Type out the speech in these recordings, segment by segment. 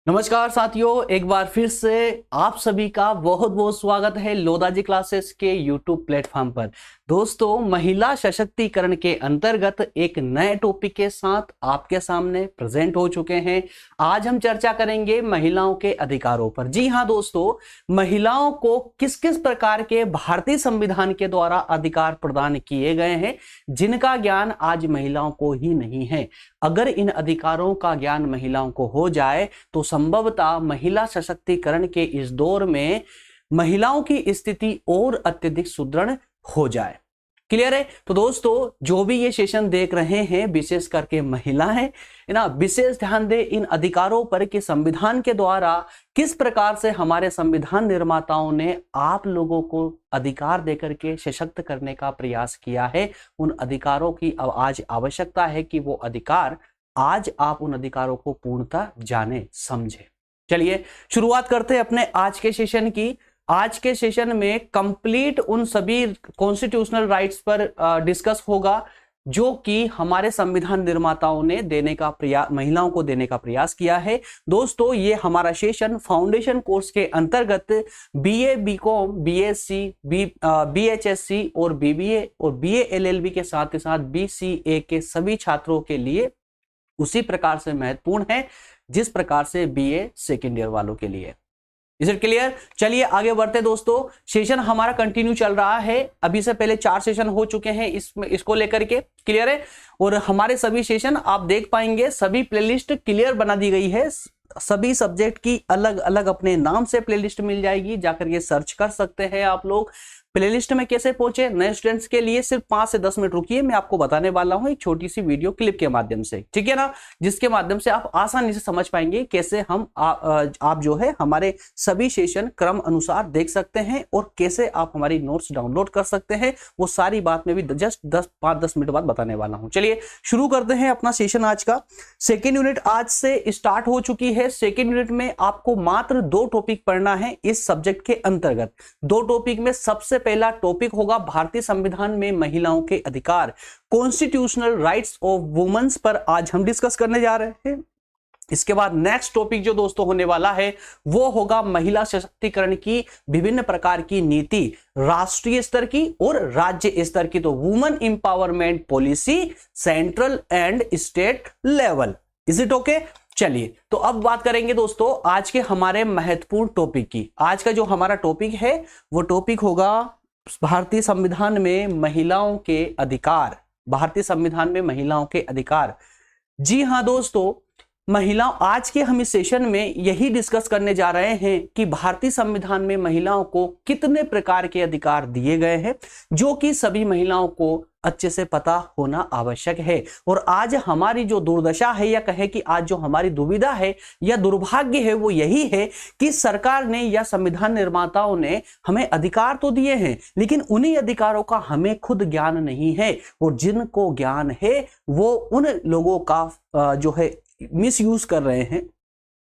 नमस्कार साथियों, एक बार फिर से आप सभी का बहुत बहुत स्वागत है लोदाजी क्लासेस के यूट्यूब प्लेटफॉर्म पर। दोस्तों, महिला सशक्तिकरण के अंतर्गत एक नए टॉपिक के साथ आपके सामने प्रेजेंट हो चुके हैं। आज हम चर्चा करेंगे महिलाओं के अधिकारों पर। जी हां दोस्तों, महिलाओं को किस किस प्रकार के भारतीय संविधान के द्वारा अधिकार प्रदान किए गए हैं, जिनका ज्ञान आज महिलाओं को ही नहीं है। अगर इन अधिकारों का ज्ञान महिलाओं को हो जाए तो संभवतः महिला सशक्तिकरण के इस दौर में महिलाओं की स्थिति और अत्यधिक सुदृढ़ हो जाए। क्लियर है? तो दोस्तों, जो भी ये सेशन देख रहे हैं, विशेष करके महिला है ना, विशेष ध्यान दें इन अधिकारों पर कि संविधान के द्वारा किस प्रकार से हमारे संविधान निर्माताओं ने आप लोगों को अधिकार देकर के सशक्त करने का प्रयास किया है। उन अधिकारों की अब आज आवश्यकता है कि वो अधिकार आज आप उन अधिकारों को पूर्णतः जाने समझे। चलिए शुरुआत करते हैं अपने आज के सेशन की। आज के सेशन में कंप्लीट उन सभी कॉन्स्टिट्यूशनल राइट्स पर डिस्कस होगा जो कि हमारे संविधान निर्माताओं ने देने का प्रयास, महिलाओं को देने का प्रयास किया है। दोस्तों, ये हमारा सेशन फाउंडेशन कोर्स के अंतर्गत बीए, बीकॉम, बीएससी, बीएचएससी और बीबीए और बीए एलएलबी के साथ बीसीए के सभी छात्रों के लिए उसी प्रकार से महत्वपूर्ण है जिस प्रकार से बीए सेकेंड ईयर वालों के लिए। Is it clear? चलिए आगे बढ़ते दोस्तों। सेशन हमारा कंटिन्यू चल रहा है। अभी से पहले 4 सेशन हो चुके हैं इसको लेकर के। क्लियर है? और हमारे सभी सेशन आप देख पाएंगे, सभी प्लेलिस्ट क्लियर बना दी गई है। सभी सब्जेक्ट की अलग अलग अपने नाम से प्लेलिस्ट मिल जाएगी, जाकर के सर्च कर सकते हैं आप लोग। प्लेलिस्ट में कैसे पहुंचे नए स्टूडेंट्स के लिए सिर्फ 5 से 10 मिनट रुकिए, मैं आपको बताने वाला हूं एक छोटी सी वीडियो क्लिप के माध्यम से। ठीक है ना, जिसके माध्यम से आप आसानी से समझ पाएंगे कैसे हम आप जो है हमारे सभी सेशन क्रम अनुसार देख सकते हैं और कैसे आप हमारी नोट्स डाउनलोड कर सकते हैं। वो सारी बात में भी जस्ट 5-10 मिनट बाद बताने वाला हूं। चलिए शुरू करते हैं अपना सेशन आज का। सेकेंड यूनिट आज से स्टार्ट हो चुकी है। सेकेंड यूनिट में आपको मात्र 2 टॉपिक पढ़ना है इस सब्जेक्ट के अंतर्गत। 2 टॉपिक में सबसे पहला टॉपिक होगा भारतीय संविधान में महिलाओं के अधिकार, कॉन्स्टिट्यूशनल राइट्स ऑफ वुमेन्स पर आज हम डिस्कस करने जा रहे हैं। इसके बाद नेक्स्ट टॉपिक जो दोस्तों होने वाला है वो होगा महिला सशक्तिकरण की विभिन्न प्रकार की नीति, राष्ट्रीय स्तर की और राज्य स्तर की। तो women empowerment policy central and state level. Is it okay? चलिए तो अब बात करेंगे दोस्तों आज के हमारे महत्वपूर्ण टॉपिक की। आज का जो हमारा टॉपिक है वो टॉपिक होगा भारतीय संविधान में महिलाओं के अधिकार। भारतीय संविधान में महिलाओं के अधिकार। जी हां दोस्तों, महिलाओं आज के हम इस सेशन में यही डिस्कस करने जा रहे हैं कि भारतीय संविधान में महिलाओं को कितने प्रकार के अधिकार दिए गए हैं, जो कि सभी महिलाओं को अच्छे से पता होना आवश्यक है। और आज हमारी जो दुर्दशा है या कहे कि आज जो हमारी दुविधा है या दुर्भाग्य है वो यही है कि सरकार ने या संविधान निर्माताओं ने हमें अधिकार तो दिए हैं, लेकिन उन्हीं अधिकारों का हमें खुद ज्ञान नहीं है। और जिनको ज्ञान है वो उन लोगों का जो है मिसयूज कर रहे हैं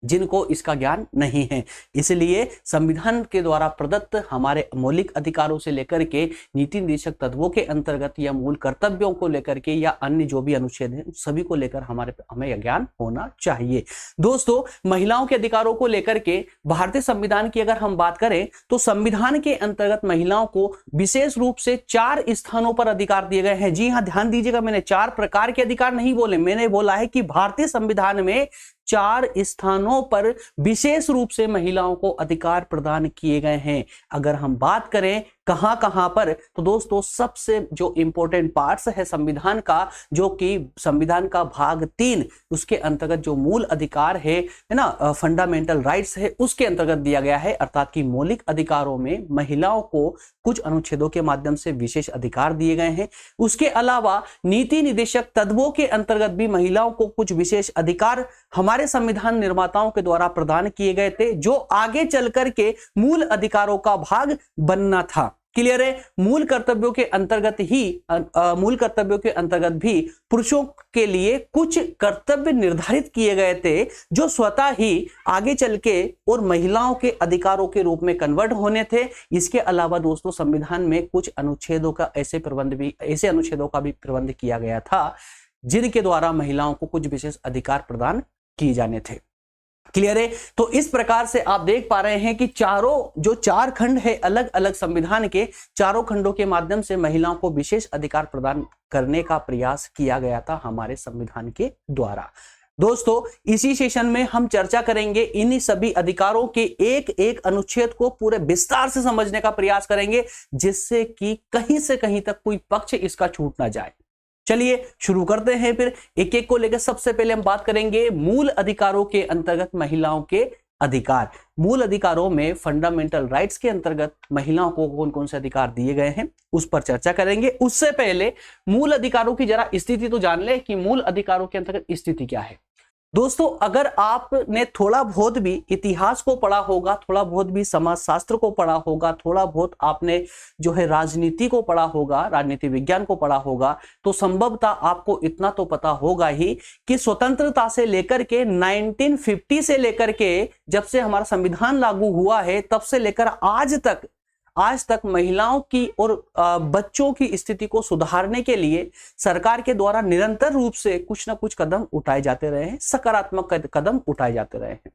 जिनको इसका ज्ञान नहीं है। इसलिए संविधान के द्वारा प्रदत्त हमारे मौलिक अधिकारों से लेकर के नीति निर्देशक तत्वों के अंतर्गत या मूल कर्तव्यों को लेकर के या अन्य जो भी अनुच्छेद हैं सभी को लेकर हमें ज्ञान होना चाहिए। दोस्तों, महिलाओं के अधिकारों को लेकर के भारतीय संविधान की अगर हम बात करें तो संविधान के अंतर्गत महिलाओं को विशेष रूप से 4 स्थानों पर अधिकार दिए गए हैं। जी हां, ध्यान दीजिएगा, मैंने 4 प्रकार के अधिकार नहीं बोले, मैंने बोला है कि भारतीय संविधान में 4 स्थानों पर विशेष रूप से महिलाओं को अधिकार प्रदान किए गए हैं। अगर हम बात करें कहां कहां पर, तो दोस्तों सबसे जो इंपॉर्टेंट पार्ट्स है संविधान का, जो कि संविधान का भाग 3 उसके अंतर्गत जो मूल अधिकार है ना, फंडामेंटल राइट्स है, उसके अंतर्गत दिया गया है। अर्थात कि मौलिक अधिकारों में महिलाओं को कुछ अनुच्छेदों के माध्यम से विशेष अधिकार दिए गए हैं। उसके अलावा नीति निर्देशक तत्वों के अंतर्गत भी महिलाओं को कुछ विशेष अधिकार हमारे संविधान निर्माताओं के द्वारा प्रदान किए गए थे, जो आगे चल करके मूल अधिकारों का भाग बनना था। क्लियर है? मूल कर्तव्यों के अंतर्गत भी पुरुषों के लिए कुछ कर्तव्य निर्धारित किए गए थे, जो स्वतः ही आगे चल के और महिलाओं के अधिकारों के रूप में कन्वर्ट होने थे। इसके अलावा दोस्तों संविधान में कुछ अनुच्छेदों का ऐसे अनुच्छेदों का भी प्रबंध किया गया था जिनके द्वारा महिलाओं को कुछ विशेष अधिकार प्रदान किए जाने थे। क्लियर है? तो इस प्रकार से आप देख पा रहे हैं कि चारों जो 4 खंड है अलग अलग संविधान के, चारों खंडों के माध्यम से महिलाओं को विशेष अधिकार प्रदान करने का प्रयास किया गया था हमारे संविधान के द्वारा। दोस्तों, इसी सेशन में हम चर्चा करेंगे इन्हीं सभी अधिकारों के एक एक अनुच्छेद को पूरे विस्तार से समझने का प्रयास करेंगे, जिससे कि कहीं से कहीं तक कोई पक्ष इसका छूट ना जाए। चलिए शुरू करते हैं फिर एक एक को लेकर। सबसे पहले हम बात करेंगे मूल अधिकारों के अंतर्गत महिलाओं के अधिकार। मूल अधिकारों में फंडामेंटल राइट्स के अंतर्गत महिलाओं को कौन कौन से अधिकार दिए गए हैं उस पर चर्चा करेंगे। उससे पहले मूल अधिकारों की जरा स्थिति तो जान ले कि मूल अधिकारों के अंतर्गत स्थिति क्या है। दोस्तों, अगर आपने थोड़ा बहुत भी इतिहास को पढ़ा होगा, थोड़ा बहुत भी समाजशास्त्र को पढ़ा होगा, थोड़ा बहुत आपने जो है राजनीति को पढ़ा होगा, राजनीति विज्ञान को पढ़ा होगा, तो संभवतः आपको इतना तो पता होगा ही कि स्वतंत्रता से लेकर के 1950 से लेकर के जब से हमारा संविधान लागू हुआ है तब से लेकर आज तक महिलाओं की और बच्चों की स्थिति को सुधारने के लिए सरकार के द्वारा निरंतर रूप से कुछ ना कुछ कदम उठाए जाते रहे हैं, सकारात्मक कदम उठाए जाते रहे हैं।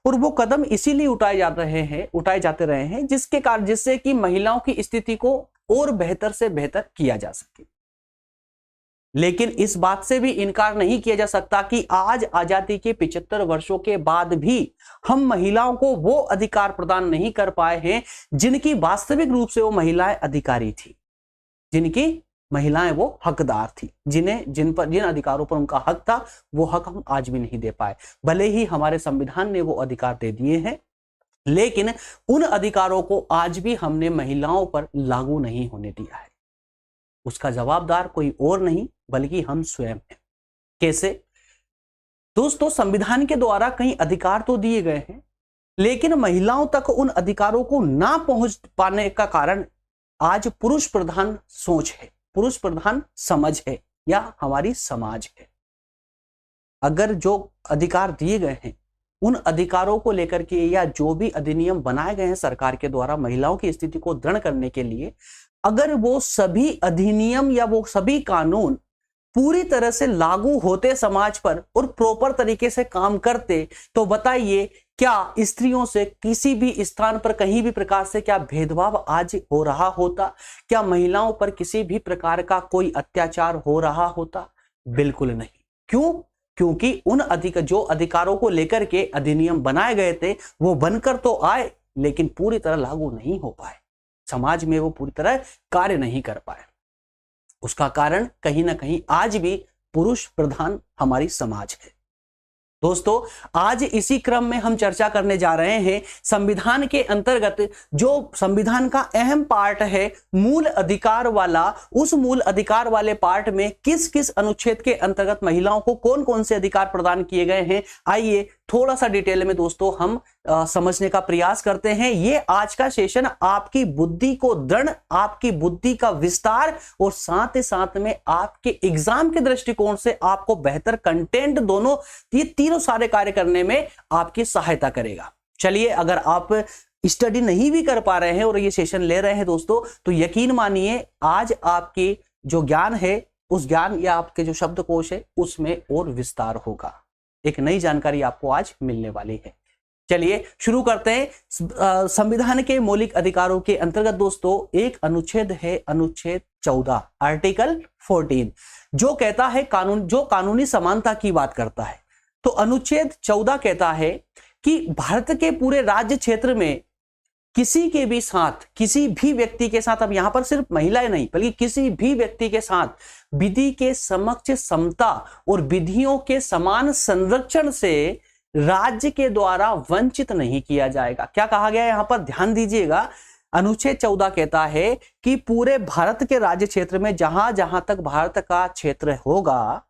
और वो कदम इसीलिए उठाए जाते रहे हैं जिससे कि महिलाओं की स्थिति को और बेहतर से बेहतर किया जा सके। लेकिन इस बात से भी इनकार नहीं किया जा सकता कि आज आजादी के 75 वर्षों के बाद भी हम महिलाओं को वो अधिकार प्रदान नहीं कर पाए हैं जिनकी वास्तविक रूप से वो महिलाएं अधिकारी थी, जिनकी महिलाएं वो हकदार थी, जिन अधिकारों पर उनका हक था वो हक हम आज भी नहीं दे पाए। भले ही हमारे संविधान ने वो अधिकार दे दिए हैं, लेकिन उन अधिकारों को आज भी हमने महिलाओं पर लागू नहीं होने दिया है। उसका जवाबदार कोई और नहीं बल्कि हम स्वयं हैं। कैसे? दोस्तों, संविधान के द्वारा कई अधिकार तो दिए गए हैं, लेकिन महिलाओं तक उन अधिकारों को ना पहुंच पाने का कारण आज पुरुष प्रधान सोच है, पुरुष प्रधान समझ है या हमारी समाज है। अगर जो अधिकार दिए गए हैं उन अधिकारों को लेकर के या जो भी अधिनियम बनाए गए हैं सरकार के द्वारा महिलाओं की स्थिति को दृढ़ करने के लिए, अगर वो सभी अधिनियम या वो सभी कानून पूरी तरह से लागू होते समाज पर और प्रॉपर तरीके से काम करते, तो बताइए क्या स्त्रियों से किसी भी स्थान पर कहीं भी प्रकार से क्या भेदभाव आज हो रहा होता? क्या महिलाओं पर किसी भी प्रकार का कोई अत्याचार हो रहा होता? बिल्कुल नहीं। क्यों? क्योंकि जो अधिकारों को लेकर के अधिनियम बनाए गए थे वो बनकर तो आए, लेकिन पूरी तरह लागू नहीं हो पाए, समाज में वो पूरी तरह कार्य नहीं कर पाए। उसका कारण कहीं ना कहीं आज भी पुरुष प्रधान हमारी समाज है। दोस्तों, आज इसी क्रम में हम चर्चा करने जा रहे हैं संविधान के अंतर्गत जो संविधान का अहम पार्ट है मूल अधिकार वाला, उस मूल अधिकार वाले पार्ट में किस किस अनुच्छेद के अंतर्गत महिलाओं को कौन कौन से अधिकार प्रदान किए गए हैं। आइए थोड़ा सा डिटेल में दोस्तों हम समझने का प्रयास करते हैं। ये आज का सेशन आपकी बुद्धि को दृढ़, आपकी बुद्धि का विस्तार और साथ ही साथ में आपके एग्जाम के दृष्टिकोण से आपको बेहतर कंटेंट दोनों ये तीनों सारे कार्य करने में आपकी सहायता करेगा। चलिए, अगर आप स्टडी नहीं भी कर पा रहे हैं और ये सेशन ले रहे हैं दोस्तों, तो यकीन मानिए आज आपकी जो ज्ञान है उस ज्ञान या आपके जो शब्दकोश है उसमें और विस्तार होगा। एक नई जानकारी आपको आज मिलने वाली है। चलिए शुरू करते हैं। संविधान के मौलिक अधिकारों के अंतर्गत दोस्तों एक अनुच्छेद है, अनुच्छेद 14, आर्टिकल 14, जो कहता है जो कानूनी समानता की बात करता है। तो अनुच्छेद 14 कहता है कि भारत के पूरे राज्य क्षेत्र में किसी के भी साथ, किसी भी व्यक्ति के साथ, अब यहां पर सिर्फ महिलाएं नहीं बल्कि किसी भी व्यक्ति के साथ विधि के समक्ष समता और विधियों के समान संरक्षण से राज्य के द्वारा वंचित नहीं किया जाएगा। क्या कहा गया है यहां पर? ध्यान दीजिएगा। अनुच्छेद 14 कहता है कि पूरे भारत के राज्य क्षेत्र में जहां जहां तक भारत का क्षेत्र होगा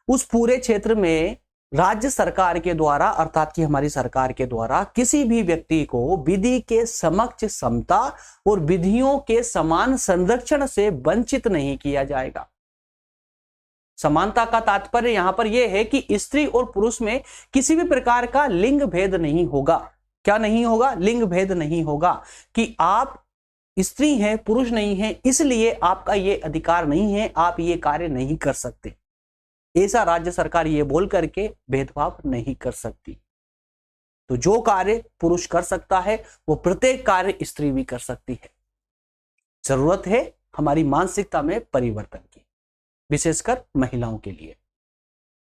उस पूरे क्षेत्र में राज्य सरकार के द्वारा, अर्थात कि हमारी सरकार के द्वारा किसी भी व्यक्ति को विधि के समक्ष समता और विधियों के समान संरक्षण से वंचित नहीं किया जाएगा। समानता का तात्पर्य यहां पर यह है कि स्त्री और पुरुष में किसी भी प्रकार का लिंग भेद नहीं होगा। क्या नहीं होगा? लिंग भेद नहीं होगा कि आप स्त्री हैं, पुरुष नहीं हैं, इसलिए आपका यह अधिकार नहीं है, आप ये कार्य नहीं कर सकते। ऐसा राज्य सरकार ये बोल करके भेदभाव नहीं कर सकती। तो जो कार्य पुरुष कर सकता है वो प्रत्येक कार्य स्त्री भी कर सकती है। जरूरत है हमारी मानसिकता में परिवर्तन की, विशेषकर महिलाओं के लिए।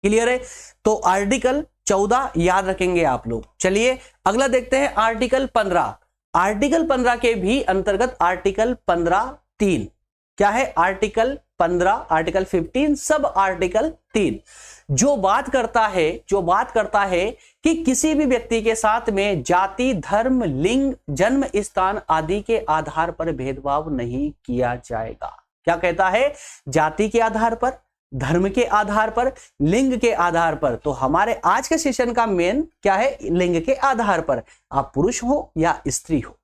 क्लियर है? तो आर्टिकल 14 याद रखेंगे आप लोग। चलिए अगला देखते हैं आर्टिकल 15। आर्टिकल 15 के भी अंतर्गत आर्टिकल 15(3) क्या है? आर्टिकल 15, आर्टिकल 15 सब आर्टिकल 3 जो बात करता है कि किसी भी व्यक्ति के साथ में जाति, धर्म, लिंग, जन्म स्थान आदि के आधार पर भेदभाव नहीं किया जाएगा। क्या कहता है? जाति के आधार पर, धर्म के आधार पर, लिंग के आधार पर। तो हमारे आज के सेशन का मेन क्या है? लिंग के आधार पर, आप पुरुष हो या स्त्री हो,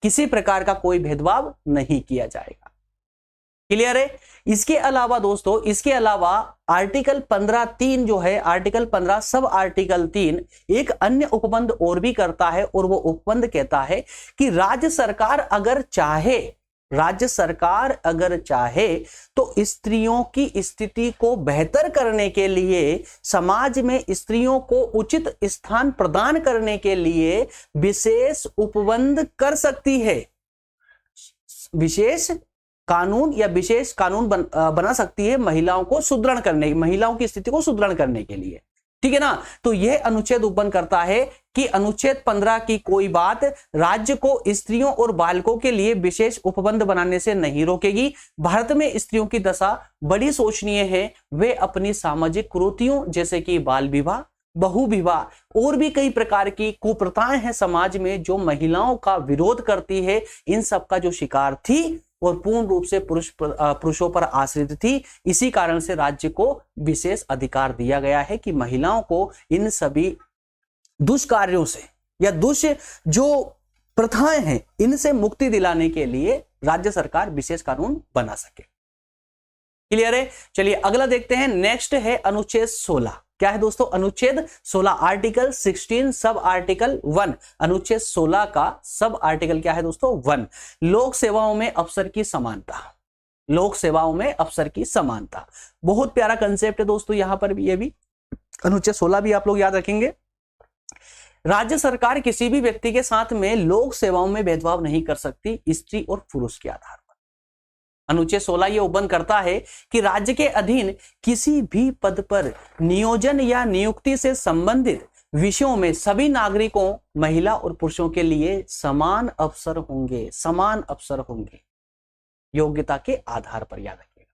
किसी प्रकार का कोई भेदभाव नहीं किया जाएगा। क्लियर है? इसके अलावा दोस्तों, इसके अलावा आर्टिकल 15(3) जो है, आर्टिकल 15 सब आर्टिकल 3 एक अन्य उपबंध और भी करता है, और वो उपबंध कहता है कि राज्य सरकार अगर चाहे तो स्त्रियों की स्थिति को बेहतर करने के लिए, समाज में स्त्रियों को उचित स्थान प्रदान करने के लिए विशेष उपबंध कर सकती है। विशेष कानून या विशेष कानून बना सकती है महिलाओं को सुदृढ़ करने, महिलाओं की स्थिति को सुदृढ़ करने के लिए। ठीक है ना? तो यह अनुच्छेद उपबंध करता है कि अनुच्छेद 15 की कोई बात राज्य को स्त्रियों और बालकों के लिए विशेष उपबंध बनाने से नहीं रोकेगी। भारत में स्त्रियों की दशा बड़ी शोचनीय है। वे अपनी सामाजिक कुरीतियों जैसे कि बाल विवाह, बहु विवाह और भी कई प्रकार की कुप्रथाएं हैं समाज में जो महिलाओं का विरोध करती है, इन सब का जो शिकार थी और पूर्ण रूप से पुरुषों पर आश्रित थी। इसी कारण से राज्य को विशेष अधिकार दिया गया है कि महिलाओं को इन सभी दुष्कार्यों से या जो प्रथाएं हैं इनसे मुक्ति दिलाने के लिए राज्य सरकार विशेष कानून बना सके। क्लियर है? चलिए अगला देखते हैं। नेक्स्ट है अनुच्छेद 16। क्या है दोस्तों? अनुच्छेद 16 आर्टिकल 16 सब आर्टिकल 1। अनुच्छेद 16 का सब आर्टिकल क्या है दोस्तों? 1। लोक सेवाओं में अफसर की समानता। लोक सेवाओं में अफसर की समानता बहुत प्यारा कंसेप्ट है दोस्तों। यहां पर भी ये भी अनुच्छेद 16 भी आप लोग याद रखेंगे। राज्य सरकार किसी भी व्यक्ति के साथ में लोक सेवाओं में भेदभाव नहीं कर सकती स्त्री और पुरुष के आधार पर। अनुच्छेद 16 यह उपबंध करता है कि राज्य के अधीन किसी भी पद पर नियोजन या नियुक्ति से संबंधित विषयों में सभी नागरिकों, महिला और पुरुषों के लिए समान अवसर होंगे। समान अवसर होंगे योग्यता के आधार पर, याद रखिएगा।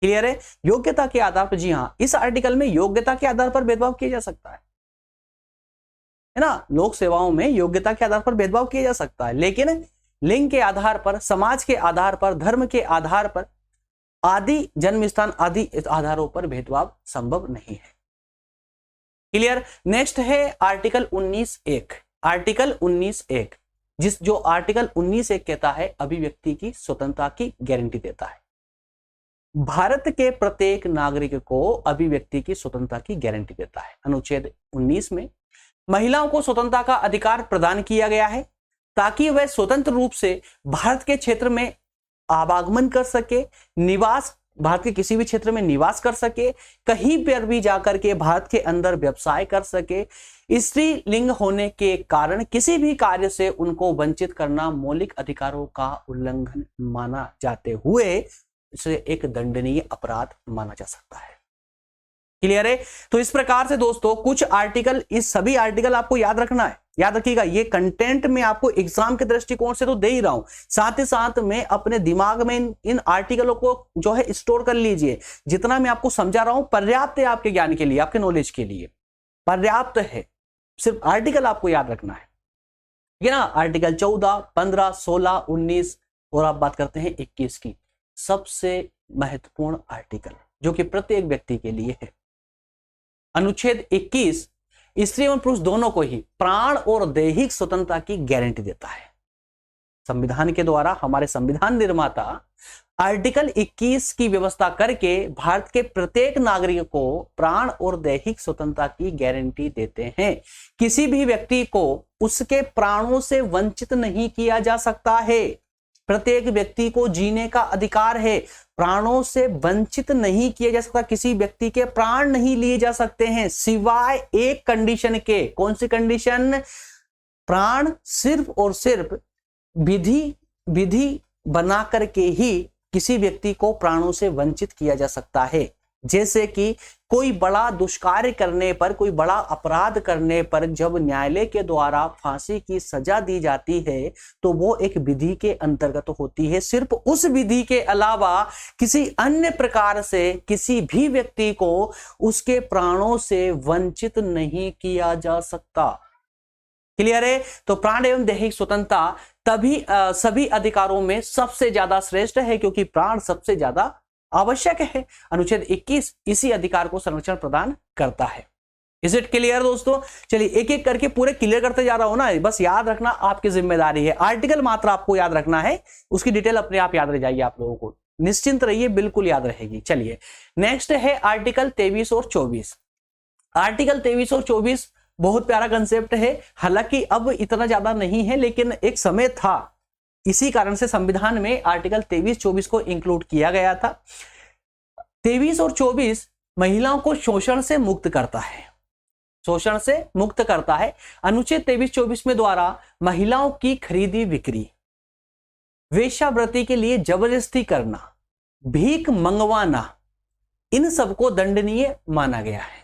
क्लियर है? योग्यता के आधार पर। जी हां, इस आर्टिकल में योग्यता के आधार पर भेदभाव किया जा सकता है ना? लोक सेवाओं में योग्यता के आधार पर भेदभाव किया जा सकता है, लेकिन लिंग के आधार पर, समाज के आधार पर, धर्म के आधार पर आदि, जन्म स्थान आदि आधारों पर भेदभाव संभव नहीं है। क्लियर? नेक्स्ट है आर्टिकल 19(1). आर्टिकल 19(1) जो आर्टिकल 19(1) कहता है अभिव्यक्ति की स्वतंत्रता की गारंटी देता है। भारत के प्रत्येक नागरिक को अभिव्यक्ति की स्वतंत्रता की गारंटी देता है। अनुच्छेद 19 में महिलाओं को स्वतंत्रता का अधिकार प्रदान किया गया है ताकि वह स्वतंत्र रूप से भारत के क्षेत्र में आवागमन कर सके, निवास, भारत के किसी भी क्षेत्र में निवास कर सके, कहीं पर भी जाकर के भारत के अंदर व्यवसाय कर सके। स्त्री लिंग होने के कारण किसी भी कार्य से उनको वंचित करना मौलिक अधिकारों का उल्लंघन माना जाते हुए इसे एक दंडनीय अपराध माना जा सकता है। क्लियर है? तो इस प्रकार से दोस्तों कुछ आर्टिकल, इस सभी आर्टिकल आपको याद रखना है। याद रखिएगा, ये कंटेंट में आपको एग्जाम के दृष्टिकोण से तो दे ही रहा हूं, साथ ही साथ में अपने दिमाग में इन आर्टिकलों को जो है स्टोर कर लीजिए। जितना मैं आपको समझा रहा हूं पर्याप्त है आपके ज्ञान के लिए, आपके नॉलेज के लिए पर्याप्त है। सिर्फ आर्टिकल आपको याद रखना है, ये ना। आर्टिकल 14, 15, 16, 19 और आप बात करते हैं 21 की, सबसे महत्वपूर्ण आर्टिकल जो कि प्रत्येक व्यक्ति के लिए है। अनुच्छेद 21 स्त्री एवं पुरुष दोनों को ही प्राण और दैहिक स्वतंत्रता की गारंटी देता है। संविधान के द्वारा हमारे संविधान निर्माता आर्टिकल 21 की व्यवस्था करके भारत के प्रत्येक नागरिक को प्राण और दैहिक स्वतंत्रता की गारंटी देते हैं। किसी भी व्यक्ति को उसके प्राणों से वंचित नहीं किया जा सकता है। प्रत्येक व्यक्ति को जीने का अधिकार है। प्राणों से वंचित नहीं किया जा सकता, किसी व्यक्ति के प्राण नहीं लिए जा सकते हैं सिवाय एक कंडीशन के। कौन सी कंडीशन? प्राण सिर्फ और सिर्फ विधि बना करके ही किसी व्यक्ति को प्राणों से वंचित किया जा सकता है। जैसे कि कोई बड़ा दुष्कार्य करने पर, कोई बड़ा अपराध करने पर जब न्यायालय के द्वारा फांसी की सजा दी जाती है तो वो एक विधि के अंतर्गत होती है। सिर्फ उस विधि के अलावा किसी अन्य प्रकार से किसी भी व्यक्ति को उसके प्राणों से वंचित नहीं किया जा सकता। क्लियर है? तो प्राण एवं दैहिक स्वतंत्रता तभी सभी अधिकारों में सबसे ज्यादा श्रेष्ठ है, क्योंकि प्राण सबसे ज्यादा आवश्यक है। अनुच्छेद 21 इसी अधिकार को संरक्षण प्रदान करता है। इज इट क्लियर दोस्तों? चलिए एक एक करके पूरे क्लियर करते जा रहा हूं ना, बस याद रखना आपकी जिम्मेदारी है। आर्टिकल मात्र आपको याद रखना है, उसकी डिटेल अपने आप याद रह जाएगी आप लोगों को, निश्चिंत रहिए, बिल्कुल याद रहेगी। चलिए नेक्स्ट है आर्टिकल 23 और 24। आर्टिकल 23 और 24 बहुत प्यारा कंसेप्ट है, हालांकि अब इतना ज्यादा नहीं है, लेकिन एक समय था, इसी कारण से संविधान में आर्टिकल 23-24 को इंक्लूड किया गया था। 23 और 24 महिलाओं को शोषण से मुक्त करता है, शोषण से मुक्त करता है। अनुच्छेद 23-24 में द्वारा महिलाओं की खरीदी बिक्री, वेश्यावृत्ति के लिए जबरदस्ती करना, भीख मंगवाना, इन सबको दंडनीय माना गया है।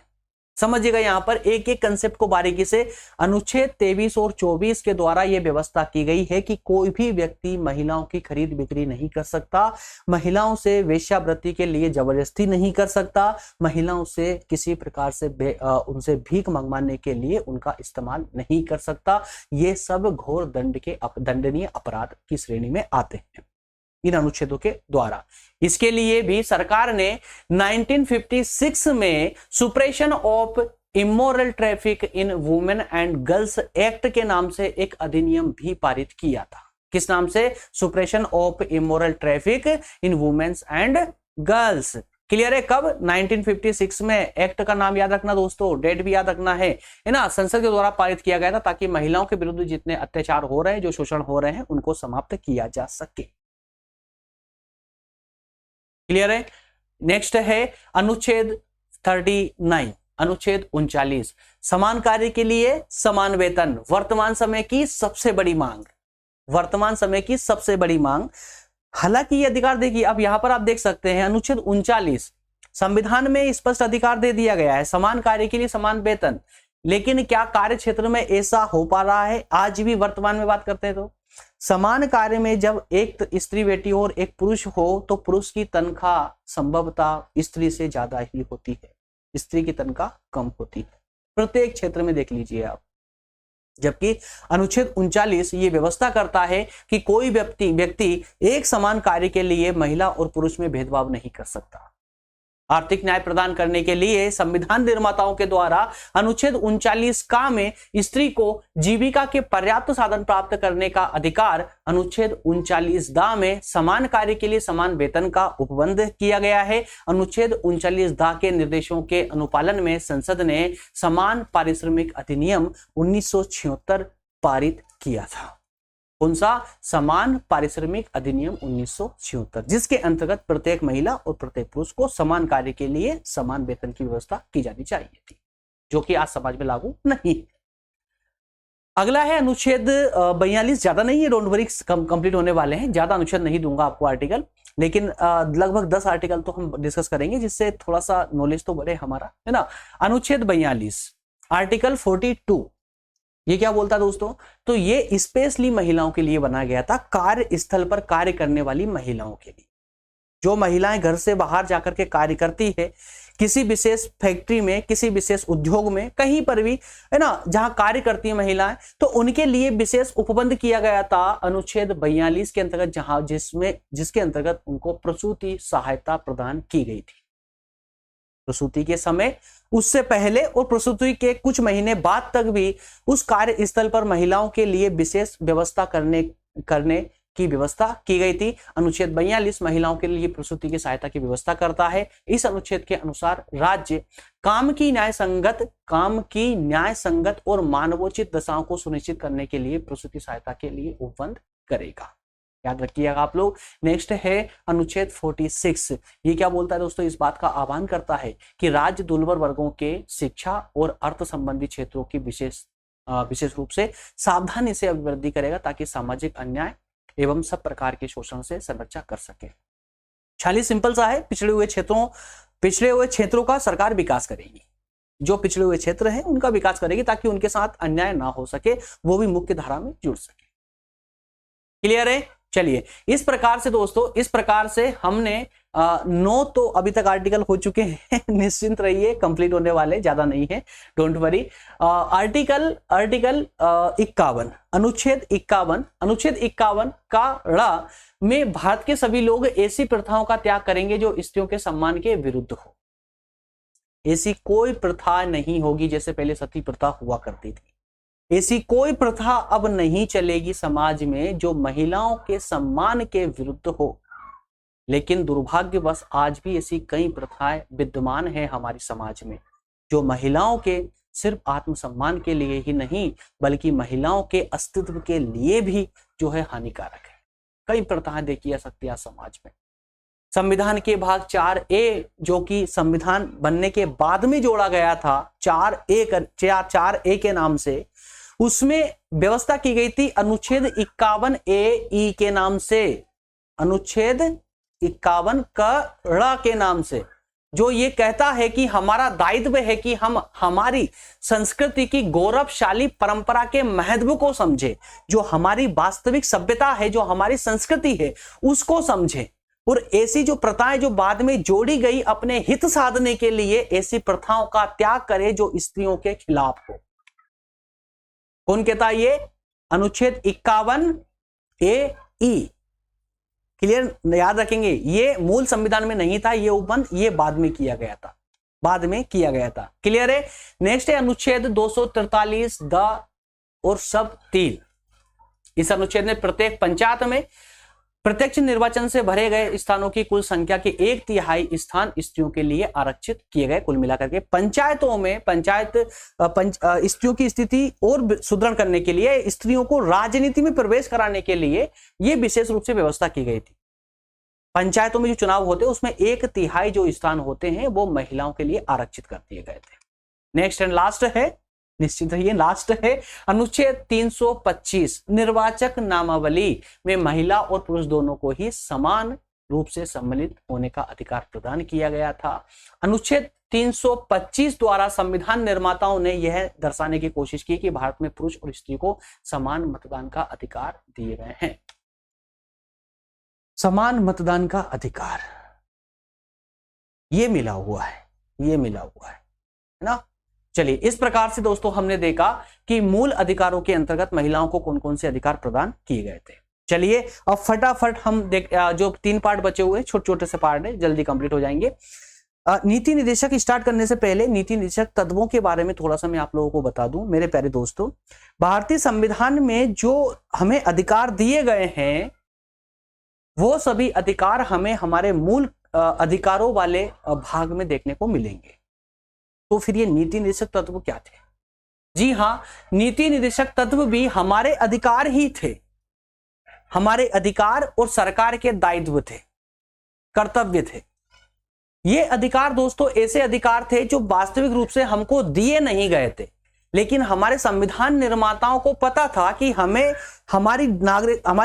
समझिएगा यहां पर एक एक कंसेप्ट को बारीकी से। अनुच्छेद 23 और 24 के द्वारा यह व्यवस्था की गई है कि कोई भी व्यक्ति महिलाओं की खरीद बिक्री नहीं कर सकता, महिलाओं से वेश्यावृत्ति के लिए जबरदस्ती नहीं कर सकता, महिलाओं से किसी प्रकार से उनसे भीख मंगवाने के लिए उनका इस्तेमाल नहीं कर सकता। ये सब घोर दंडनीय अपराध की श्रेणी में आते हैं इन अनुच्छेदों के द्वारा। इसके लिए भी सरकार ने 1956 में Suppression of Immoral Traffic in Women and Girls Act के नाम से एक अधिनियम भी पारित किया था। किस नाम से? Suppression of Immoral Traffic in Womens and Girls. Clear है? कब? 1956 में। एक्ट का नाम याद रखना दोस्तों, डेट भी याद रखना है ना। संसद के द्वारा पारित किया गया था ताकि महिलाओं के विरुद्ध जितने अत्याचार हो रहे हैं, जो शोषण हो रहे हैं, उनको समाप्त किया जा सके। क्लियर है? नेक्स्ट है अनुच्छेद 39, अनुच्छेद 39, समान कार्य के लिए समान वेतन, वर्तमान समय की सबसे बड़ी मांग, वर्तमान समय की सबसे बड़ी मांग। हालांकि ये अधिकार देखिए, अब यहां पर आप देख सकते हैं अनुच्छेद 39 संविधान में स्पष्ट अधिकार दे दिया गया है समान कार्य के लिए समान वेतन, लेकिन क्या कार्य क्षेत्र में ऐसा हो पा रहा है? आज भी वर्तमान में बात करते हैं तो समान कार्य में जब एक स्त्री बेटी हो और एक पुरुष हो तो पुरुष की तनख्वाह संभवतः स्त्री से ज्यादा ही होती है, स्त्री की तनख्वाह कम होती है, प्रत्येक क्षेत्र में देख लीजिए आप। जबकि अनुच्छेद 39 ये व्यवस्था करता है कि कोई व्यक्ति एक समान कार्य के लिए महिला और पुरुष में भेदभाव नहीं कर सकता। आर्थिक न्याय प्रदान करने के लिए संविधान निर्माताओं के द्वारा अनुच्छेद 39 का में स्त्री को जीविका के पर्याप्त साधन प्राप्त करने का अधिकार, अनुच्छेद 39 दा में समान कार्य के लिए समान वेतन का उपबंध किया गया है। अनुच्छेद 39 दा के निर्देशों के अनुपालन में संसद ने समान पारिश्रमिक अधिनियम 1976 पारित किया था। कौन सा? समान पारिश्रमिक अधिनियम 1976, जिसके अंतर्गत प्रत्येक महिला और प्रत्येक पुरुष को समान कार्य के लिए समान वेतन की व्यवस्था की जानी चाहिए थी, जो कि आज समाज में लागू नहीं है। अगला है अनुच्छेद 42, ज्यादा नहीं है, डोंट वरी, कंप्लीट होने वाले हैं, ज्यादा अनुच्छेद नहीं दूंगा आपको आर्टिकल, लेकिन लगभग 10 आर्टिकल तो हम डिस्कस करेंगे, जिससे थोड़ा सा नॉलेज तो बढ़े हमारा, है ना। अनुच्छेद 42 आर्टिकल 42 ये क्या बोलता है दोस्तों? तो ये स्पेशली महिलाओं के लिए बनाया गया था, कार्य स्थल पर कार्य करने वाली महिलाओं के लिए। जो महिलाएं घर से बाहर जाकर के कार्य करती है, किसी विशेष फैक्ट्री में, किसी विशेष उद्योग में, कहीं पर भी, है ना, जहां कार्य करती है महिलाएं, तो उनके लिए विशेष उपबंध किया गया था अनुच्छेद 42 के अंतर्गत, जहां जिसके अंतर्गत उनको प्रसूति सहायता प्रदान की गई थी। प्रसूति के समय, उससे पहले और प्रसूति के कुछ महीने बाद तक भी उस कार्य स्थल पर महिलाओं के लिए विशेष व्यवस्था करने की व्यवस्था की गई थी। अनुच्छेद 42 महिलाओं के लिए प्रसूति की सहायता की व्यवस्था करता है। इस अनुच्छेद के अनुसार राज्य काम की न्याय संगत और मानवोचित दशाओं को सुनिश्चित करने के लिए प्रसूति सहायता के लिए उपबंध करेगा। याद रखिएगा आप लोग। नेक्स्ट है अनुच्छेद 46। ये क्या बोलता है दोस्तों, इस बात का आह्वान करता है कि राज्य दुर्बल वर्गों के शिक्षा और अर्थ संबंधी क्षेत्रों की विशेष रूप से सावधानी से अभिवृद्धि करेगा ताकि सामाजिक अन्याय एवं सब प्रकार के शोषण से संरक्षा कर सके। खाली सिंपल सा है, पिछड़े हुए क्षेत्रों का सरकार विकास करेगी, जो पिछड़े हुए क्षेत्र हैं उनका विकास करेगी ताकि उनके साथ अन्याय ना हो सके, वो भी मुख्य धारा में जुड़ सके। क्लियर है? चलिए, इस प्रकार से दोस्तों, इस प्रकार से हमने 9 तो अभी तक आर्टिकल हो चुके हैं निश्चिंत रहिए, कंप्लीट होने वाले, ज्यादा नहीं है, डोंट वरी। आर्टिकल 51, अनुच्छेद 51 का ड़ में भारत के सभी लोग ऐसी प्रथाओं का त्याग करेंगे जो स्त्रियों के सम्मान के विरुद्ध हो। ऐसी कोई प्रथा नहीं होगी जैसे पहले सती प्रथा हुआ करती थी, ऐसी कोई प्रथा अब नहीं चलेगी समाज में जो महिलाओं के सम्मान के विरुद्ध हो। लेकिन दुर्भाग्यवश आज भी ऐसी कई प्रथाएं विद्यमान हैं हमारे समाज में जो महिलाओं के सिर्फ आत्मसम्मान के लिए ही नहीं बल्कि महिलाओं के अस्तित्व के लिए भी जो है हानिकारक है। कई प्रथाएं देखी जा सकती है समाज में। संविधान के भाग 4A जो कि संविधान बनने के बाद में जोड़ा गया था, 4A के नाम से, उसमें व्यवस्था की गई थी अनुच्छेद 51A के नाम से, अनुच्छेद 51 क के नाम से, जो ये कहता है कि हमारा दायित्व है कि हम हमारी संस्कृति की गौरवशाली परंपरा के महत्व को समझे, जो हमारी वास्तविक सभ्यता है, जो हमारी संस्कृति है, उसको समझे। और ऐसी जो प्रथाएं जो बाद में जोड़ी गई अपने हित साधने के लिए, ऐसी प्रथाओं का त्याग करे जो स्त्रियों के खिलाफ हो। कौन कहता है ये? अनुच्छेद 51A। क्लियर? याद रखेंगे, ये मूल संविधान में नहीं था, ये उपबंध ये बाद में किया गया था, बाद में किया गया था। क्लियर है? नेक्स्ट है अनुच्छेद 243 द और सब 3। इस अनुच्छेद में प्रत्येक पंचायत में प्रत्यक्ष निर्वाचन से भरे गए स्थानों की कुल संख्या के 1/3 स्थान स्त्रियों के लिए आरक्षित किए गए। कुल मिलाकर के पंचायतों में स्त्रियों की स्थिति और सुदृढ़ करने के लिए, स्त्रियों को राजनीति में प्रवेश कराने के लिए यह विशेष रूप से व्यवस्था की गई थी। पंचायतों में जो चुनाव होते हैं उसमें 1/3 जो स्थान होते हैं वो महिलाओं के लिए आरक्षित कर दिए गए थे। नेक्स्ट एंड लास्ट है, निश्चित है ये लास्ट है, अनुच्छेद 325 निर्वाचक नामावली में महिला और पुरुष दोनों को ही समान रूप से सम्मिलित होने का अधिकार प्रदान किया गया था। अनुच्छेद 325 द्वारा संविधान निर्माताओं ने यह दर्शाने की कोशिश की कि भारत में पुरुष और स्त्री को समान मतदान का अधिकार दिए गए हैं। समान मतदान का अधिकार ये मिला हुआ है, ये मिला हुआ है ना। चलिए, इस प्रकार से दोस्तों हमने देखा कि मूल अधिकारों के अंतर्गत महिलाओं को कौन कौन से अधिकार प्रदान किए गए थे। चलिए अब फटाफट हम जो 3 पार्ट बचे हुए छोटे छोटे से पार्ट है, जल्दी कंप्लीट हो जाएंगे। नीति निदेशक स्टार्ट करने से पहले नीति निदेशक तत्वों के बारे में थोड़ा सा मैं आप लोगों को बता दूं। मेरे प्यारे दोस्तों, भारतीय संविधान में जो हमें अधिकार दिए गए हैं वो सभी अधिकार हमें हमारे मूल अधिकारों वाले भाग में देखने को मिलेंगे। तो फिर ये नीति निदेशक तत्व क्या थे? जी हां, नीति निदेशक तत्व भी हमारे अधिकार ही थे, हमारे अधिकार और सरकार के दायित्व थे, कर्तव्य थे। ये अधिकार दोस्तों ऐसे अधिकार थे जो वास्तविक रूप से हमको दिए नहीं गए थे, लेकिन हमारे संविधान निर्माताओं को पता था कि हमें हमारे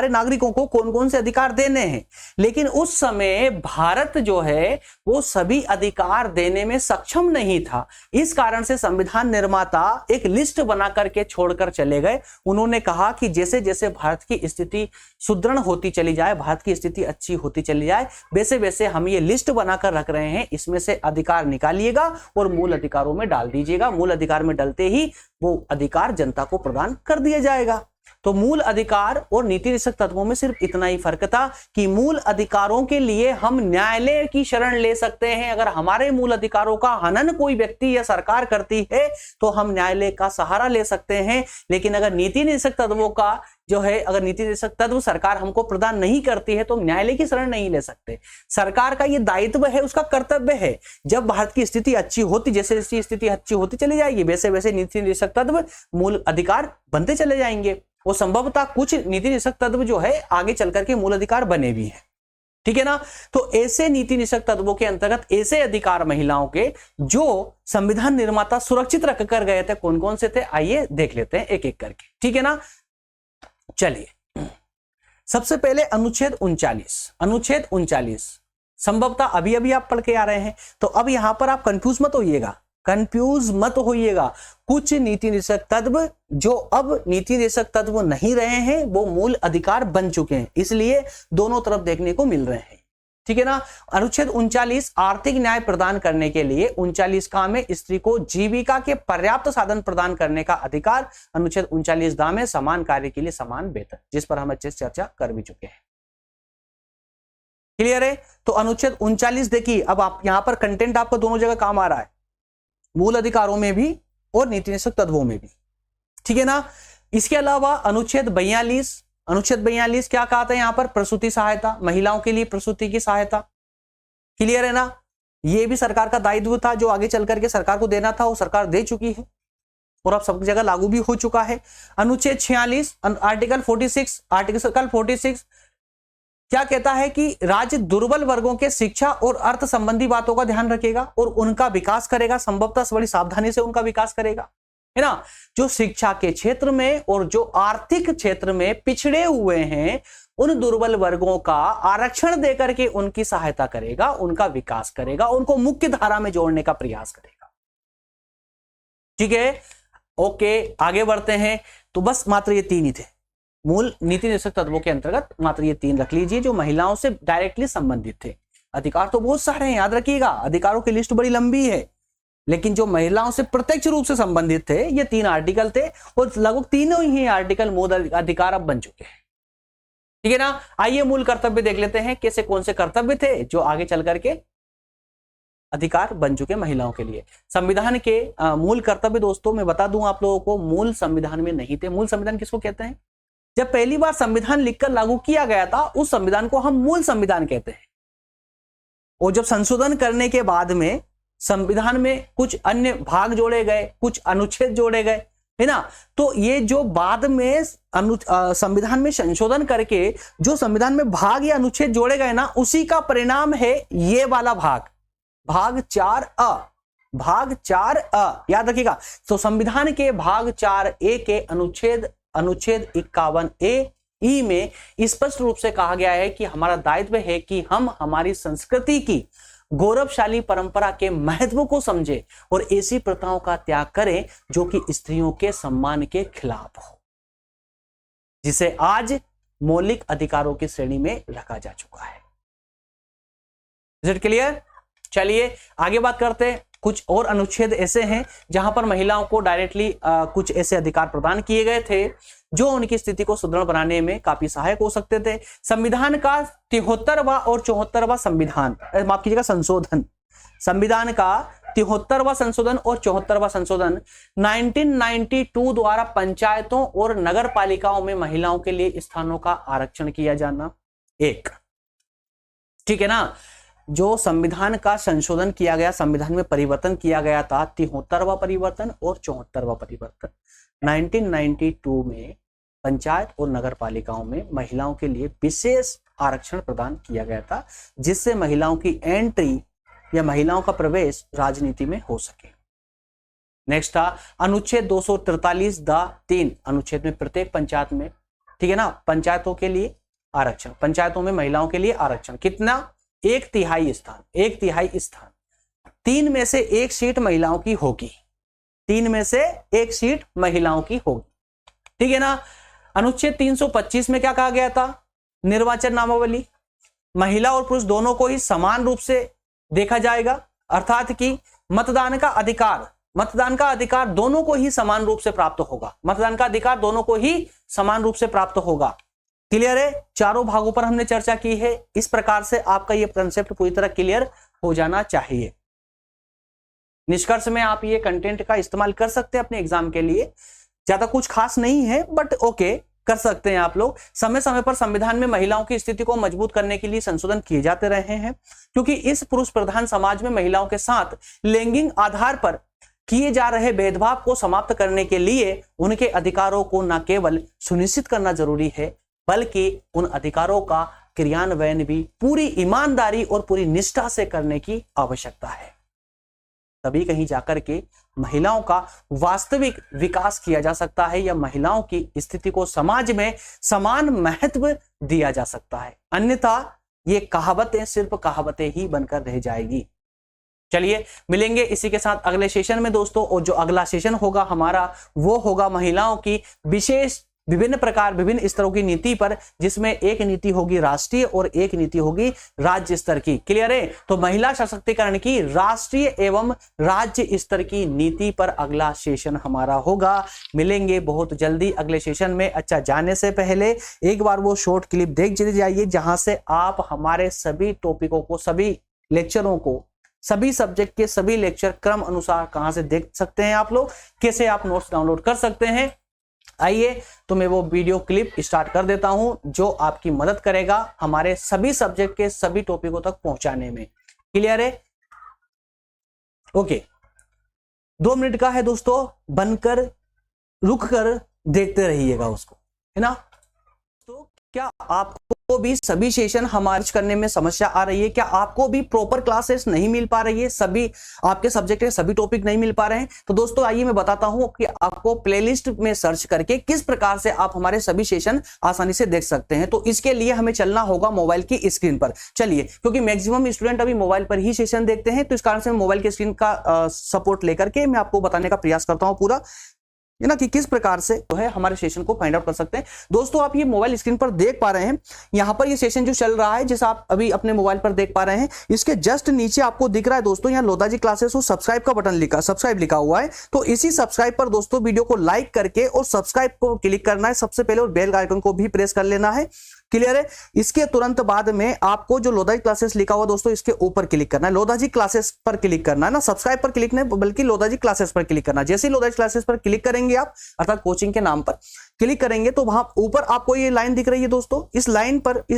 नागरिकों को कौन कौन से अधिकार देने हैं। लेकिन उस समय भारत जो है वो सभी अधिकार देने में सक्षम नहीं था। इस कारण से संविधान निर्माता एक लिस्ट बना करके छोड़कर चले गए। उन्होंने कहा कि जैसे जैसे भारत की स्थिति सुदृढ़ होती चली जाए, भारत की स्थिति अच्छी होती चली जाए, वैसे वैसे हम ये लिस्ट बनाकर रख रहे हैं, इसमें से अधिकार निकालिएगा और मूल अधिकारों में डाल दीजिएगा। मूल अधिकार में डलते ही वो अधिकार जनता को प्रदान कर दिया जाएगा। तो मूल अधिकार और नीति निदेशक तत्वों में सिर्फ इतना ही फर्क था कि मूल अधिकारों के लिए हम न्यायालय की शरण ले सकते हैं। अगर हमारे मूल अधिकारों का हनन कोई व्यक्ति या सरकार करती है तो हम न्यायालय का सहारा ले सकते हैं। लेकिन अगर नीति निदेशक तत्वों का जो है अगर नीति निर्देशक तत्व सरकार हमको प्रदान नहीं करती है तो हम न्यायालय की शरण नहीं ले सकते। सरकार का ये दायित्व है, उसका कर्तव्य है। जब भारत की स्थिति अच्छी होती, जैसे जैसी स्थिति अच्छी होती चली जाएगी, वैसे वैसे नीति निर्देशक तत्व मूल अधिकार बनते चले जाएंगे। वो संभवतः कुछ नीति निर्देशक तत्व जो है आगे चल करके मूल अधिकार बने भी हैं, ठीक है ना। तो ऐसे नीति निर्देशक तत्वों के अंतर्गत ऐसे अधिकार महिलाओं के जो संविधान निर्माता सुरक्षित रख कर गए थे, कौन कौन से थे, आइए देख लेते हैं एक एक करके, ठीक है ना। चलिए, सबसे पहले अनुच्छेद 39। अनुच्छेद 39 संभवतः अभी अभी आप पढ़ के आ रहे हैं, तो अब यहां पर आप कंफ्यूज मत होइएगा, कंफ्यूज मत होइएगा। कुछ नीति निर्देशक तत्व जो अब नीति निर्देशक तत्व नहीं रहे हैं वो मूल अधिकार बन चुके हैं, इसलिए दोनों तरफ देखने को मिल रहे हैं, ठीक है ना। अनुच्छेद 39 आर्थिक न्याय प्रदान करने के लिए 39 का में स्त्री को जीविका के पर्याप्त साधन प्रदान करने का अधिकार। अनुच्छेद 39 दा में समान कार्य के लिए समान वेतन, जिस पर हम अच्छे से चर्चा कर भी चुके हैं, क्लियर है। तो अनुच्छेद 39 देखिए, अब आप यहां पर कंटेंट आपको दोनों जगह काम आ रहा है, मूल अधिकारों में भी और नीति निर्देशक तत्वों में भी, ठीक है ना। इसके अलावा अनुच्छेद 42, अनुच्छेद 42 क्या कहा था यहां पर, प्रसूति सहायता, महिलाओं के लिए प्रसूति की सहायता, क्लियर है ना। यह भी सरकार का दायित्व था जो आगे चल करके सरकार को देना था, वो सरकार दे चुकी है और अब सब जगह लागू भी हो चुका है। अनुच्छेद 46 आर्टिकल 46, आर्टिकल 46 क्या कहता है कि राज्य दुर्बल वर्गों के शिक्षा और अर्थ संबंधी बातों का ध्यान रखेगा और उनका विकास करेगा, संभवतः बड़ी सावधानी से उनका विकास करेगा, है ना। जो शिक्षा के क्षेत्र में और जो आर्थिक क्षेत्र में पिछड़े हुए हैं उन दुर्बल वर्गों का आरक्षण देकर के उनकी सहायता करेगा, उनका विकास करेगा, उनको मुख्य धारा में जोड़ने का प्रयास करेगा, ठीक है। ओके, आगे बढ़ते हैं। तो बस मात्र ये तीन ही थे मूल नीति निर्देशक तत्वों के अंतर्गत, मात्र ये तीन रख लीजिए जो महिलाओं से डायरेक्टली संबंधित थे। अधिकार तो बहुत सारे हैं, याद रखिएगा, अधिकारों की लिस्ट बड़ी लंबी है, लेकिन जो महिलाओं से प्रत्यक्ष रूप से संबंधित थे ये 3 आर्टिकल थे और लगभग तीनों ही आर्टिकल मूल अधिकार अब बन चुके हैं, ठीक है ना। आइए मूल कर्तव्य देख लेते हैं, कैसे कौन से कर्तव्य थे जो आगे चल करके अधिकार बन चुके महिलाओं के लिए। संविधान के मूल कर्तव्य दोस्तों मैं बता दूं आप लोगों को, मूल संविधान में नहीं थे। मूल संविधान किसको कहते हैं? जब पहली बार संविधान लिखकर लागू किया गया था उस संविधान को हम मूल संविधान कहते हैं, और जब संशोधन करने के बाद में संविधान में कुछ अन्य भाग जोड़े गए, कुछ अनुच्छेद जोड़े गए, है ना। तो ये जो बाद में संविधान में संशोधन करके जो संविधान में भाग या अनुच्छेद जोड़े गए ना, उसी का परिणाम है ये वाला भाग, भाग 4A। भाग 4A याद रखिएगा। तो संविधान के भाग 4A के अनुच्छेद 51A में स्पष्ट रूप से कहा गया है कि हमारा दायित्व है कि हम हमारी संस्कृति की गौरवशाली परंपरा के महत्व को समझें और ऐसी प्रथाओं का त्याग करें जो कि स्त्रियों के सम्मान के खिलाफ हो, जिसे आज मौलिक अधिकारों की श्रेणी में रखा जा चुका है। Is it clear? चलिए आगे बात करते हैं। कुछ और अनुच्छेद ऐसे हैं जहां पर महिलाओं को डायरेक्टली कुछ ऐसे अधिकार प्रदान किए गए थे जो उनकी स्थिति को सुदृढ़ बनाने में काफी सहायक हो सकते थे। संविधान का 73वां और 74वां संविधान, माफ कीजिएगा, संशोधन, संविधान का 73वां संशोधन और 74वां संशोधन 1992 द्वारा पंचायतों और नगर पालिकाओं में महिलाओं के लिए स्थानों का आरक्षण किया जाना एक, ठीक है ना। जो संविधान का संशोधन किया गया, संविधान में परिवर्तन किया गया था, 73वां परिवर्तन और 74वां परिवर्तन 1992 में पंचायत और नगर पालिकाओं में महिलाओं के लिए विशेष आरक्षण प्रदान किया गया था, जिससे महिलाओं की एंट्री या महिलाओं का प्रवेश राजनीति में हो सके। नेक्स्ट था अनुच्छेद 243(3) अनुच्छेद में प्रत्येक पंचायत में, ठीक है ना, पंचायतों के लिए आरक्षण, पंचायतों में महिलाओं के लिए आरक्षण कितना? 1/3 स्थान, 1/3 स्थान। 3 में से 1 सीट महिलाओं की होगी, 3 में से 1 सीट महिलाओं की होगी, ठीक है ना। अनुच्छेद 325 में क्या कहा गया था? निर्वाचन नामावली, महिला और पुरुष दोनों को ही समान रूप से देखा जाएगा, अर्थात कि मतदान का अधिकार दोनों को ही समान रूप से प्राप्त होगा, मतदान का अधिकार दोनों को ही समान रूप से प्राप्त होगा। क्लियर है? चारों भागों पर हमने चर्चा की है। इस प्रकार से आपका ये कंसेप्ट पूरी तरह क्लियर हो जाना चाहिए। निष्कर्ष में आप ये कंटेंट का इस्तेमाल कर सकते हैं अपने एग्जाम के लिए, ज्यादा कुछ खास नहीं है बट ओके, कर सकते हैं आप लोग। समय समय पर संविधान में महिलाओं की स्थिति को मजबूत करने के लिए संशोधन किए जाते रहे हैं, क्योंकि इस पुरुष प्रधान समाज में महिलाओं के साथ लैंगिक आधार पर किए जा रहे भेदभाव को समाप्त करने के लिए उनके अधिकारों को न केवल सुनिश्चित करना जरूरी है, बल्कि उन अधिकारों का क्रियान्वयन भी पूरी ईमानदारी और पूरी निष्ठा से करने की आवश्यकता है। तभी कहीं जाकर के महिलाओं का वास्तविक विकास किया जा सकता है या महिलाओं की स्थिति को समाज में समान महत्व दिया जा सकता है। अन्यथा ये कहावतें सिर्फ कहावतें ही बनकर रह जाएगी। चलिए मिलेंगे इसी के साथ अगले सेशन में दोस्तों, और जो अगला सेशन होगा हमारा वो होगा महिलाओं की विशेष विभिन्न स्तरों की नीति पर, जिसमें एक नीति होगी राष्ट्रीय और एक नीति होगी राज्य स्तर की। क्लियर है? तो महिला सशक्तिकरण की राष्ट्रीय एवं राज्य स्तर की नीति पर अगला सेशन हमारा होगा। मिलेंगे बहुत जल्दी अगले सेशन में। अच्छा, जाने से पहले एक बार वो शॉर्ट क्लिप देख जाइए, जहां से आप हमारे सभी टॉपिकों को, सभी लेक्चरों को, सभी सब्जेक्ट के सभी लेक्चर क्रम अनुसार कहां से देख सकते हैं आप लोग, कैसे आप नोट्स डाउनलोड कर सकते हैं। आइए तो मैं वो वीडियो क्लिप स्टार्ट कर देता हूं, जो आपकी मदद करेगा हमारे सभी सब्जेक्ट के सभी टॉपिकों तक पहुंचाने में। क्लियर है? ओके, 2 मिनट का है दोस्तों, बनकर रुक कर देखते रहिएगा उसको, है ना। तो क्या आपको भी सभी सेशन हमारे करने में समस्या आ रही है? क्या आपको भी प्रॉपर क्लासेस नहीं मिल पा रही है? सभी आपके सब्जेक्ट के सभी टॉपिक नहीं मिल पा रहे हैं? तो दोस्तों आइए मैं बताता हूं कि आपको प्लेलिस्ट में सर्च करके किस प्रकार से आप हमारे सभी सेशन आसानी से देख सकते हैं। तो इसके लिए हमें चलना होगा मोबाइल की स्क्रीन पर। चलिए, क्योंकि मैक्सिमम स्टूडेंट अभी मोबाइल पर ही सेशन देखते हैं, तो इस कारण से मोबाइल की स्क्रीन का सपोर्ट लेकर के मैं आपको बताने का प्रयास करता हूं पूरा, है ना, कि किस प्रकार से जो है हमारे सेशन को फाइंड आउट कर सकते हैं। दोस्तों आप ये मोबाइल स्क्रीन पर देख पा रहे हैं, यहां पर ये सेशन जो चल रहा है, जैसा आप अभी अपने मोबाइल पर देख पा रहे हैं, इसके जस्ट नीचे आपको दिख रहा है दोस्तों, यहाँ लोधाजी क्लासेस और सब्सक्राइब का बटन लिखा, सब्सक्राइब लिखा हुआ है। तो इसी सब्सक्राइब पर दोस्तों वीडियो को लाइक करके और सब्सक्राइब को क्लिक करना है सबसे पहले, और बेल आइकन को भी प्रेस कर लेना है। क्लियर है? इसके तुरंत बाद में आपको जो लोधाजी क्लासेस लिखा हुआ दोस्तों, इसके ऊपर क्लिक करना है, लोधाजी क्लासेस पर क्लिक करना है ना, सब्सक्राइब पर क्लिक नहीं बल्कि लोधाजी क्लासेस पर क्लिक करना है। जैसे ही लोधाजी क्लासेस पर क्लिक करेंगे आप, अर्थात कोचिंग के नाम पर क्लिक करेंगे, तो वहां ऊपर आपको ये लाइन दिख रही है दोस्तों, इस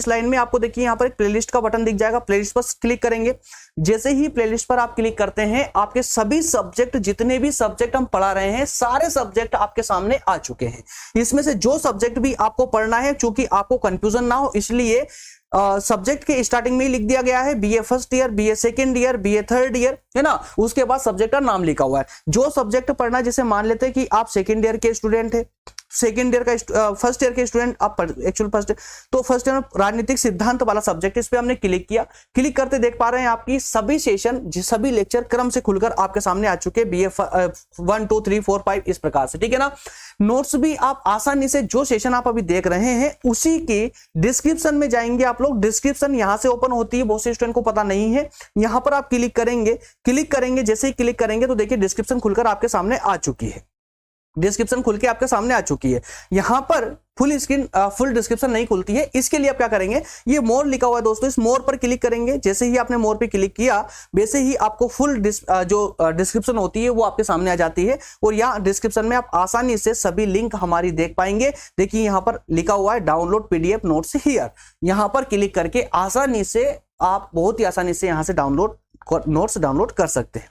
लाइन में आपको देखिए यहाँ पर एक प्लेलिस्ट का बटन दिख जाएगा, प्लेलिस्ट पर क्लिक करेंगे। जैसे ही प्लेलिस्ट पर आप क्लिक करते हैं, आपके सभी सब्जेक्ट, जितने भी सब्जेक्ट हम पढ़ा रहे हैं, सारे सब्जेक्ट आपके सामने आ चुके हैं। इसमें से जो सब्जेक्ट भी आपको पढ़ना है, चूंकि आपको कंफ्यूजन ना हो इसलिए सब्जेक्ट के स्टार्टिंग में ही लिख दिया गया है BA first year, BA second year, BA third year, है ना। उसके बाद सब्जेक्ट का नाम लिखा हुआ है। जो सब्जेक्ट पढ़ना है, जैसे मान लेते हैं कि आप सेकेंड ईयर के स्टूडेंट है, सेकेंड ईयर का फर्स्ट ईयर के स्टूडेंट आप एक्चुअल फर्स्ट, तो फर्स्ट ईयर में राजनीतिक सिद्धांत वाला सब्जेक्ट, इस पे हमने क्लिक किया। क्लिक करते देख पा रहे हैं आपकी सभी सेशन, सभी लेक्चर क्रम से खुलकर आपके सामने आ चुके हैं, बीए 1 2 3 4 5 इस प्रकार से, ठीक है ना। नोट्स भी आप आसानी से, जो सेशन आप अभी देख रहे हैं उसी के डिस्क्रिप्शन में जाएंगे आप लोग। डिस्क्रिप्शन यहां से ओपन होती है, बहुत से स्टूडेंट को पता नहीं है। यहां पर आप क्लिक करेंगे, जैसे ही क्लिक करेंगे तो देखिए डिस्क्रिप्शन खुलकर आपके सामने आ चुकी है, डिस्क्रिप्शन खुल के आपके सामने आ चुकी है। यहां पर फुल डिस्क्रिप्शन नहीं खुलती है, इसके लिए आप क्या करेंगे, ये मोर लिखा हुआ है दोस्तों, इस मोर पर क्लिक करेंगे। जैसे ही आपने मोर पे क्लिक किया, वैसे ही आपको फुल जो डिस्क्रिप्शन होती है वो आपके सामने आ जाती है, और यहाँ डिस्क्रिप्शन में आप आसानी से सभी लिंक हमारी देख पाएंगे। देखिए यहाँ पर लिखा हुआ है डाउनलोड पीडीएफ नोट्स हियर, यहाँ पर क्लिक करके आसानी से आप बहुत ही आसानी से यहाँ से नोट्स डाउनलोड कर सकते हैं।